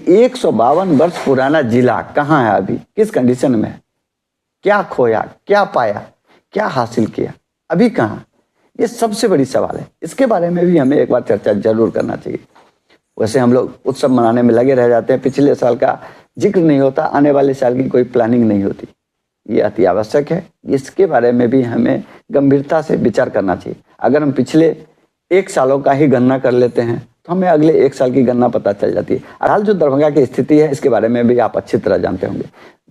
152 वर्ष पुराना जिला कहाँ है अभी, किस कंडीशन में है, क्या खोया, क्या पाया, क्या हासिल किया, अभी कहाँ, ये सबसे बड़ी सवाल है। इसके बारे में भी हमें एक बार चर्चा जरूर करना चाहिए। वैसे हम लोग उत्सव मनाने में लगे रह जाते हैं, पिछले साल का जिक्र नहीं होता, आने वाले साल की कोई प्लानिंग नहीं होती, ये अति आवश्यक है। इसके बारे में भी हमें गंभीरता से विचार करना चाहिए। अगर हम पिछले 1 सालों का ही गणना कर लेते हैं तो हमें अगले 1 साल की गणना पता चल जाती है। हाल जो दरभंगा की स्थिति है, इसके बारे में भी आप अच्छी तरह जानते होंगे।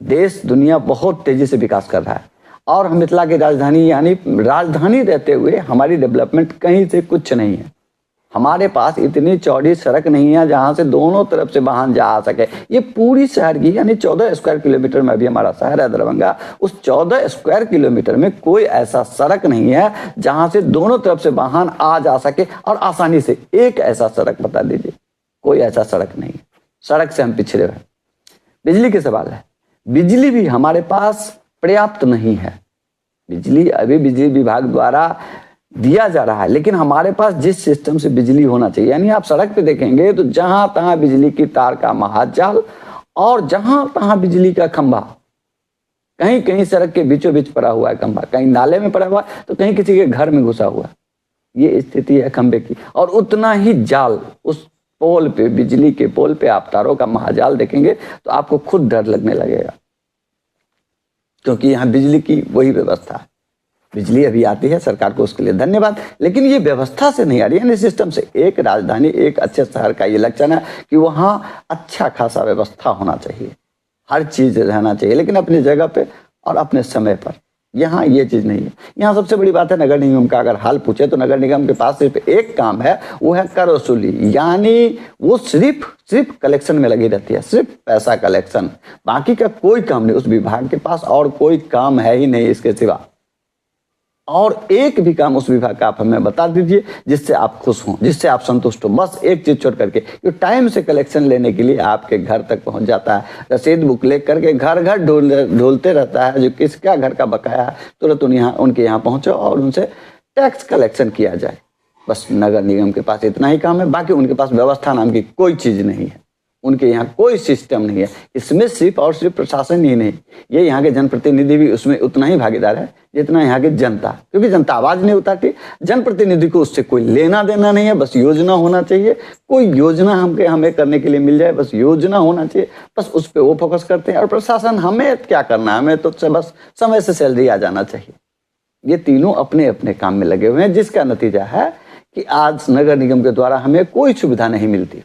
देश दुनिया बहुत तेजी से विकास कर रहा है और हम मिथिला की राजधानी यानी राजधानी रहते हुए हमारी डेवलपमेंट कहीं से कुछ नहीं है। हमारे पास इतनी चौड़ी सड़क नहीं है जहां से दोनों तरफ से वाहन जा आ सके। ये पूरी शहर की यानी 14 स्क्वायर किलोमीटर में भी हमारा शहर है दरभंगा, उस 14 स्क्वायर किलोमीटर में कोई ऐसा सड़क नहीं है जहां से दोनों तरफ से वाहन आ जा सके और आसानी से। एक ऐसा सड़क बता दीजिए, कोई ऐसा सड़क नहीं है। सड़क से हम पिछड़े हैं। बिजली के सवाल है, बिजली भी हमारे पास पर्याप्त नहीं है। बिजली अभी बिजली विभाग द्वारा दिया जा रहा है, लेकिन हमारे पास जिस सिस्टम से बिजली होना चाहिए, यानी आप सड़क पे देखेंगे तो जहां तहां बिजली की तार का महाजाल और जहां तहां बिजली का खंभा, कहीं कहीं सड़क के बीचों बीच पड़ा हुआ है खंभा, कहीं नाले में पड़ा हुआ है तो कहीं किसी के घर में घुसा हुआ है। ये स्थिति है खंभे की। और उतना ही जाल उस पोल पे, बिजली के पोल पे आप तारों का महाजाल देखेंगे तो आपको खुद डर लगने लगेगा, क्योंकि यहाँ बिजली की वही व्यवस्था है। बिजली अभी आती है, सरकार को उसके लिए धन्यवाद, लेकिन ये व्यवस्था से नहीं आ रही है, सिस्टम से। एक राजधानी, एक अच्छे शहर का ये लक्षण है कि वहाँ अच्छा खासा व्यवस्था होना चाहिए, हर चीज रहना चाहिए, लेकिन अपनी जगह पे और अपने समय पर। यहाँ ये चीज नहीं है। यहाँ सबसे बड़ी बात है नगर निगम का। अगर हाल पूछे तो नगर निगम के पास सिर्फ एक काम है, वो है कर वसूली। यानी वो सिर्फ कलेक्शन में लगी रहती है, सिर्फ पैसा कलेक्शन, बाकी का कोई काम नहीं। उस विभाग के पास और कोई काम है ही नहीं इसके सिवा। और एक भी काम उस विभाग का आप हमें बता दीजिए जिससे आप खुश हों, जिससे आप संतुष्ट हो। बस एक चीज छोड़ करके, जो टाइम से कलेक्शन लेने के लिए आपके घर तक पहुंच जाता है, रसीद बुक ले करके घर घर ढूंढते रहता है जो किसका घर का बकाया है, तुरंत उनके यहाँ पहुंचो और उनसे टैक्स कलेक्शन किया जाए। बस नगर निगम के पास इतना ही काम है। बाकी उनके पास व्यवस्था नाम की कोई चीज नहीं है, उनके यहाँ कोई सिस्टम नहीं है। इसमें सिर्फ और सिर्फ प्रशासन ही नहीं, ये यहाँ के जनप्रतिनिधि भी उसमें उतना ही भागीदार है जितना यहाँ की जनता, क्योंकि जनता आवाज नहीं उठाती। जनप्रतिनिधि को उससे कोई लेना देना नहीं है, बस योजना होना चाहिए। कोई योजना हमें करने के लिए मिल जाए, बस योजना होना चाहिए, बस उस पर वो फोकस करते हैं। और प्रशासन हमें क्या करना है, हमें तो बस समय से सैलरी आ जाना चाहिए। ये तीनों अपने अपने काम में लगे हुए हैं, जिसका नतीजा है कि आज नगर निगम के द्वारा हमें कोई सुविधा नहीं मिलती।